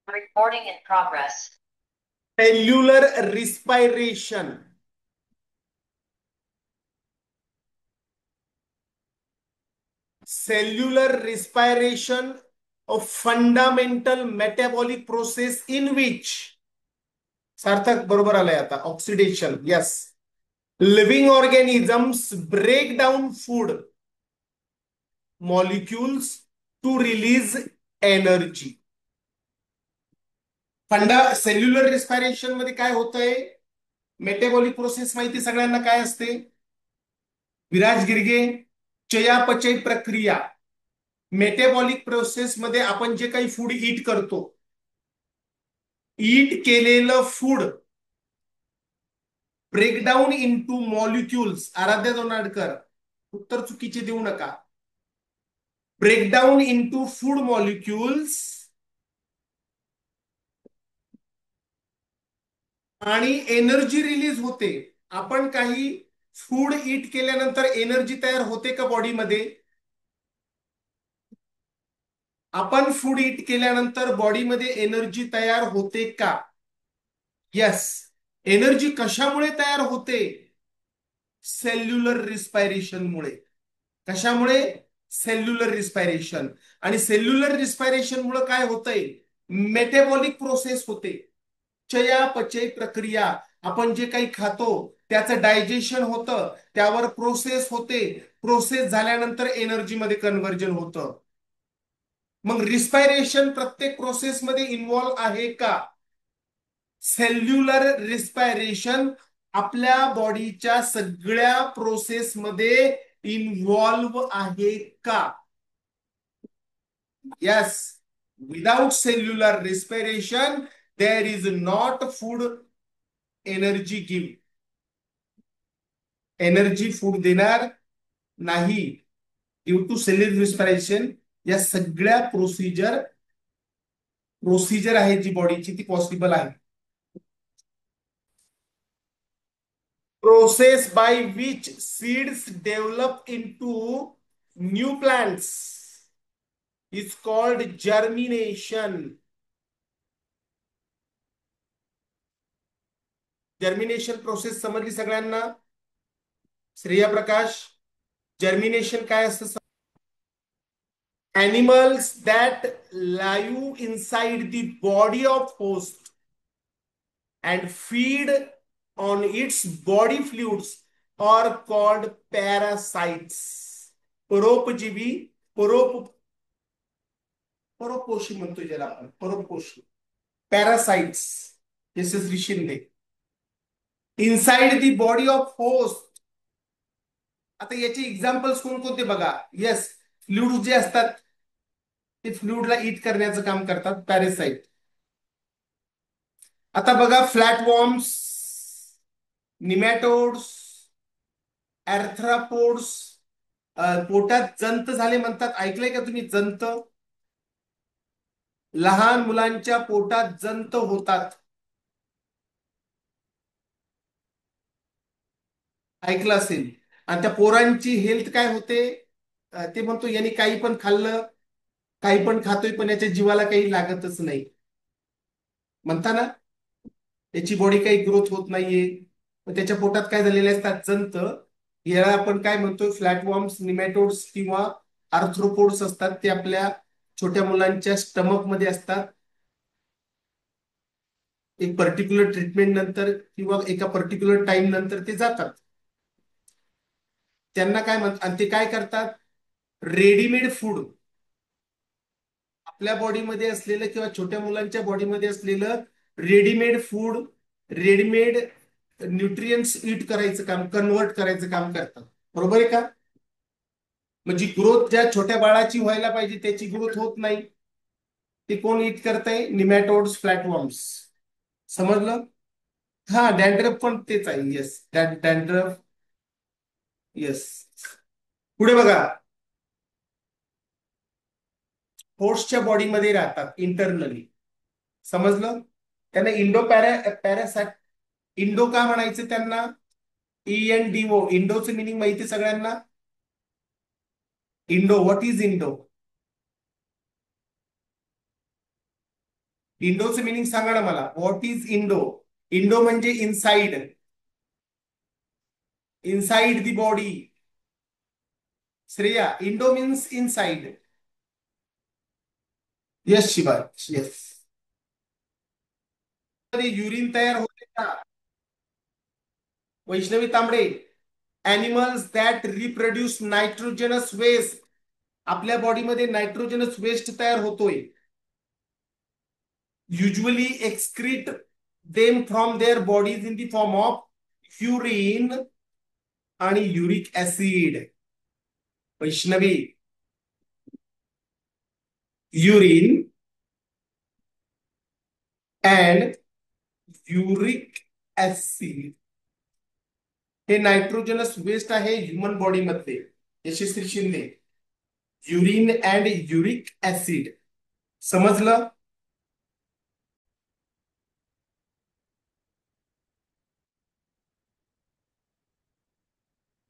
Recording in progress. Cellular respiration. Cellular respiration, a fundamental metabolic process in which सार्थक बरोबर आलंय आता oxidation. Yes. Living organisms break down food molecules to release energy. Cellular respiration मध्ये काय होतंय? Metabolic process माहिती सगळ्यांना काय असते? विराज गिरगे, चयापचय प्रक्रिया. मेटाबॉलिक प्रोसेस मध्ये आपण जे काही फूड ईट करतो, ईट केलेलं food breakdown into molecules. Aaradhya Donadkar, उत्तर चुकीचे देऊ नका. ब्रेकडाऊन इनटू फूड मॉलिक्युल्स आणि एनर्जी रिलीज होते. आपण काही फूड ईट केल्यानंतर एनर्जी तयार होते का बॉडीमध्ये? आपण फूड ईट केल्यानंतर बॉडीमध्ये एनर्जी तयार होते का? यस. एनर्जी कशामुळे तयार होते? सेल्युलर रिस्पायरेशनमुळे. कशामुळे? Cellular respiration. आणि सेल्युलर रिस्पायरेशन मुळे काय होतंय? मेटाबॉलिक प्रोसेस होते, चयापचय प्रक्रिया. आपण जे काही खातो त्याचं डायजेशन होतं, त्यावर प्रोसेस होते, प्रोसेस झाल्यानंतर एनर्जी मध्ये कन्व्हर्जन होतं. मग रिस्पायरेशन प्रत्येक प्रोसेसमध्ये इन्व्हॉल्व आहे का? सेल्युलर रिस्पायरेशन आपल्या बॉडीच्या सगळ्या प्रोसेसमध्ये इन्व्हॉल्व आहे का? Yes. Without cellular respiration there is not food energy give. Energy food देणार नाही. ड्यू टू सेल्युलर रिस्पायरेशन या सगळ्या प्रोसिजर आहे जी बॉडीची ती पॉसिबल आहे. Process by which seeds develop into new plants is called germination. Germination process समजली सगळ्यांना? श्रेया प्रकाश, जर्मिनेशन काय असतं? Animals that live inside the body of host and feed on its body fluids are called parasites. परोपजीवी, परोपपोषी म्हणतो ज्याला आपण, परोपपोषी. Parasites. Yashasvi Shinde. Inside the body of host. आता याचे एक्झाम्पल्स कोणकोणते बघा. येस, फ्लुइड जे असतात ते फ्लुइडला ईट करण्याचं काम करतात पॅरासाइट. आता बघा, फ्लॅटवॉर्म्स, निमॅटोड्स, अर्थ्रापोड्स. पोटात जंत झाले म्हणतात, ऐकलंय का तुम्ही? जंत. लहान मुलांच्या पोटात जंत होतात, ऐकलं असेल. आणि त्या पोरांची हेल्थ काय होते? ते म्हणतो यांनी काही पण खाल्लं, काही पण खातोय, पण याच्या जीवाला काही लागतच नाही म्हणता ना. त्याची बॉडी काही ग्रोथ होत नाहीये. पण त्याच्या पोटात काय झालेले असतात? जंत. याला आपण काय म्हणतोय? फ्लॅटवॉर्म्स, निमॅटोड्स किंवा आर्थ्रोपोड्स असतात. ते आपल्या छोट्या मुलांच्या स्टमक मध्ये असतात. एक पर्टिक्युलर ट्रीटमेंट नंतर किंवा एका पर्टिक्युलर टाइम नंतर ते जातात. त्यांना काय म्हणतात? आणि ते काय करतात? रेडीमेड फूड, आपल्या बॉडीमध्ये असलेलं किंवा छोट्या मुलांच्या बॉडीमध्ये असलेलं रेडीमेड फूड, रेडीमेड न्यूट्रियन्स ईट करायचं काम, कन्वर्ट करायचं काम करतात. बरोबर आहे का? म्हणजे ग्रोथ ज्या छोट्या बाळाची व्हायला पाहिजे त्याची ग्रोथ होत नाही. ते कोण ईट करताय? निमॅटोड्स, फ्लॅटवॉर्म्स. समजलं? हा, डॅन्ड्रफ पण तेच आहे. Yes, dandruff. येस. पुढे बघा, होस्टच्या बॉडीमध्ये राहतात इंटरनली. समजलं? त्यांना पॅरासाइट. इंडो का म्हणायचं त्यांना? ENDO. इंडोचं मिनिंग माहिती सगळ्यांना? Endo, what is endo? इंडोचं मिनिंग सांगा ना मला. What is endo? इंडो म्हणजे inside, inside the body. Shreya, endo means inside. Yes Shiva, yes. Urine तयार होते का? Vaishnavi Tambade, animals that reproduce nitrogenous waste. आपल्या बॉडीमध्ये नायट्रोजनस वेस्ट तयार होतोय. Usually excrete them from their bodies in the form of urine आणि uric acid. Vaishnavi, urine and uric acid हे nitrogenous waste आहे ह्युमन बॉडीमध्ये. Yashasvi Shinde, urine and uric acid. समजलं?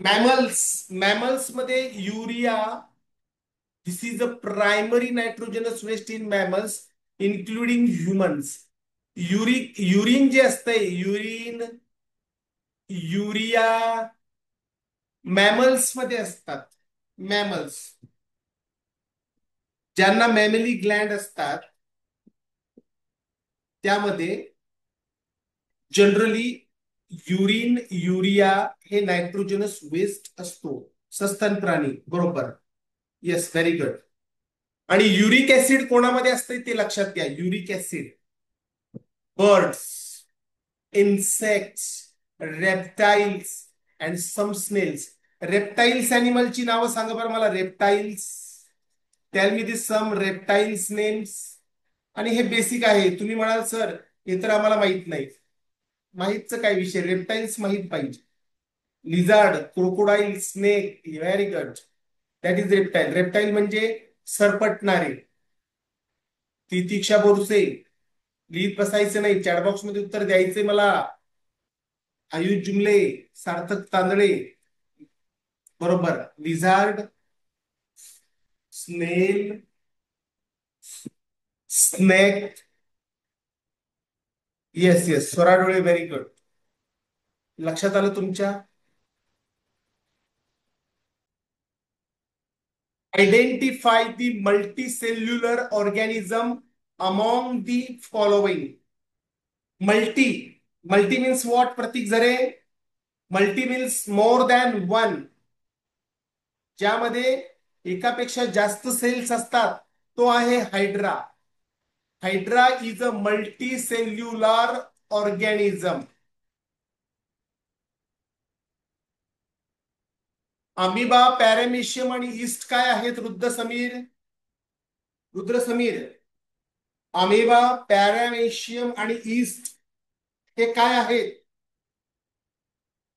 Mammals, mammals मध्ये urea, this is a primary nitrogenous waste in mammals including humans. Urine जे असतंय, urine, urea mammals मध्ये असतात. मॅमल्स ज्यांना मॅमली ग्लँड असतात त्यामध्ये जनरली युरिन, युरिया हे नायट्रोजनस वेस्ट असतो. सस्तन प्राणी, बरोबर. Yes, very good. आणि युरिक ऍसिड कोणामध्ये असते ते लक्षात घ्या. Uric acid birds, insects, reptiles and some snails. Reptiles अॅनिमलची नावं सांगा बरं मला. Reptiles, tell me this some reptiles names. आणि हे बेसिक आहे. तुम्ही म्हणाल सर हे तर आम्हाला माहित नाही. माहितचं काय विषय, रेप्टाइल्स माहित पाहिजे. Lizard, crocodile, snake. Very good, that is reptile. Reptile म्हणजे सरपटणारे. तितिक्षा बोरसे, लिहित बसायचं नाही, चॅटबॉक्स मध्ये उत्तर द्यायचे मला. आयुष जुमले, सार्थक तांदळे, बरोबर. लिझार्ड, स्नेल, स्नेक. येस येस, स्वरा डोळे, व्हेरी गुड. लक्षात आलं तुमच्या? Identify the multicellular organism among the following. Multi, multi means what Prateek Zare? Multi means more than one. ज्यामध्ये एकापेक्षा जास्त सेल्स असतात तो आहे hydra. Hydra is a multicellular organism. Amoeba, paramecium आणि ईस्ट काय आहेत? रुद्र समीर, रुद्र समीर. अमिबा, पॅरामेशियम आणि ईस्ट हे काय आहेत?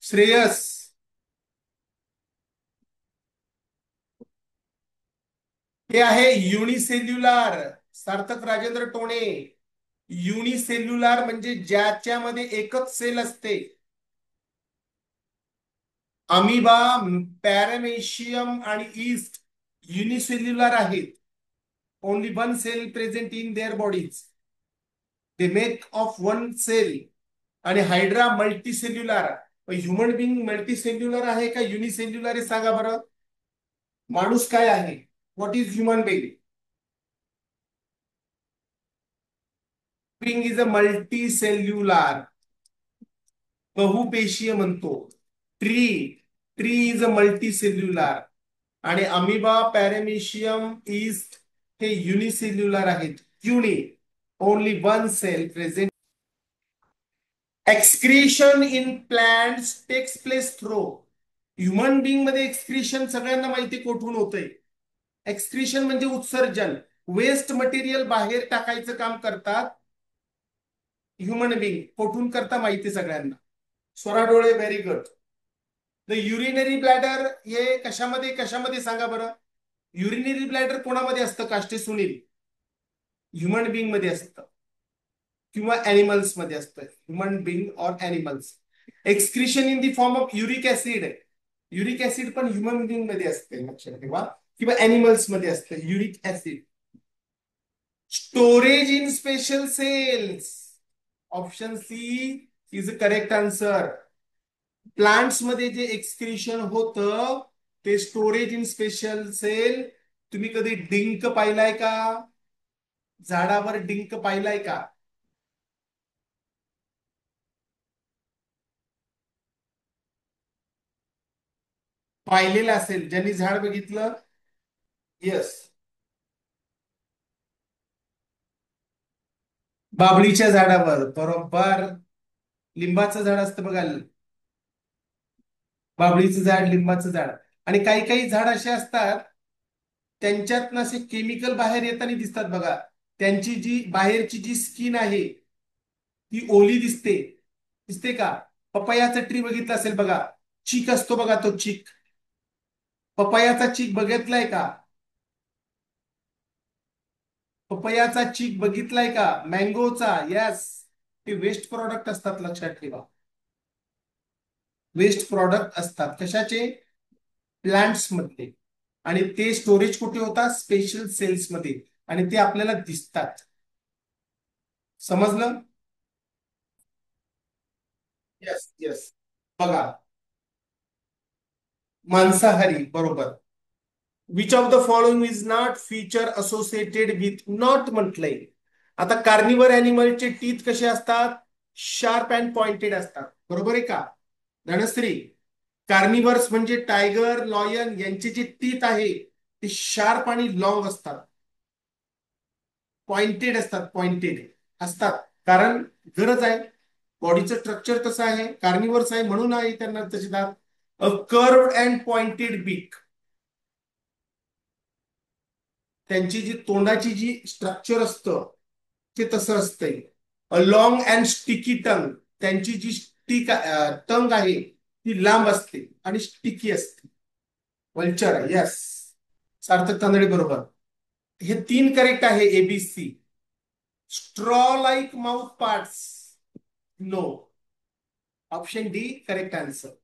श्रेयस, हे आहे युनिसेल्युलार. सार्थक राजेंद्र टोणे, युनिसेल्युलार म्हणजे ज्याच्यामध्ये एकच सेल असते. अमिबा, पॅरामेशियम आणि ईस्ट युनिसेल्युलर आहेत. Only one cell present in their bodies. They make of one cell. आणि hydra multicellular. Human being multicellular आहे का युनिसेल्युलर आहे सांगा बरं. माणूस काय आहे? What is human being? Being is a multicellular, बहुपेशीय म्हणतो. Tree, tree is a multicellular. आणि अमिबा, पॅरामेशियम, ईस्ट हे युनिसेल्युलर आहेत. Uni, only one cell present. Excretion in plants takes place throw. Human being मध्ये एक्सक्रिशन सगळ्यांना माहिती कुठून होतंय. एक्सक्रिशन म्हणजे उत्सर्जन. वेस्ट मटेरियल बाहेर टाकायचं काम करतात ह्युमन बिंग. कुठून करता माहिती सगळ्यांना. स्वरा डोळे, very good. The urinary bladder हे कशामध्ये कशामध्ये सांगा बरं. युरिनरी ब्लॅडर कोणामध्ये असतं काष्टे सुनील? ह्युमन बिंग मध्ये असतं किंवा अॅनिमल्स मध्ये असतं. Human being or animals. Excretion in the form of uric acid. Uric acid पण ह्युमन बिंग मध्ये असते लक्षात ठेवा, किंवा अॅनिमल्स मध्ये असते uric acid. Storage in special cells. Option C is a correct answer. Plants मध्ये जे एक्सक्रिशन होतं ते स्टोरेज इन स्पेशल सेल. तुम्ही कधी डिंक पाहिलाय का? झाडावर डिंक पाहिलाय का? पाहिलेलं असेल ज्यांनी झाड बघितलं. येस. बाबळीच्या झाडावर बरोबर. लिंबाचं झाड असतं बघा. बाबळीचं झाड, लिंबाचं झाड. आणि काही काही झाड असे असतात त्यांच्यात असे केमिकल बाहेर येताना दिसतात बघा. त्यांची जी बाहेरची जी स्किन आहे ती ओली दिसते. दिसते का? पपयाचा ट्री बघितला असेल बघा. चीक असतो बघा, तो चीक. पपयाचा चीक बघितलाय का? पपयाचा चीक बघितलाय का? मँगोचा. यस. ते वेस्ट प्रॉडक्ट असतात, लक्षात ठेवा. वेस्ट प्रॉडक्ट असतात कशाचे? प्लांट्स मधले. आणि ते स्टोरेज कुठे होतात? स्पेशल सेल्स मध्ये. आणि ते आपल्याला दिसतात. समजलं? Yes yes. बघा. मांसाहारी बरोबर. Which of the following is not feature associated with not म्हटलंय. आता कार्निवर अॅनिमलचे टीथ कसे असतात? शार्प अँड पॉइंटेड असतात. बरोबर आहे का धनश्री? कार्निवर्स म्हणजे टायगर, लॉयन यांचे जे टीथ आहे ते शार्प आणि लॉंग असतात. पॉइंटेड असतात. पॉइंटेड असतात कारण गरज आहे. बॉडीचं स्ट्रक्चर तसं आहे. कार्निवर्स आहे म्हणून आहे त्यांना तसे दात. अ कर्व्ड अँड पॉइंटेड बीक. त्यांची जी तोंडाची जी स्ट्रक्चर असतं ते तसं असतंय. A long and sticky tongue. त्यांची जी टंग आहे ती लांब असते आणि स्टिकी असते. वल्चर. यस. सार्थक तांदळे बरोबर. हे तीन करेक्ट आहे. ABC. Straw like mouth parts. No. Option D correct answer.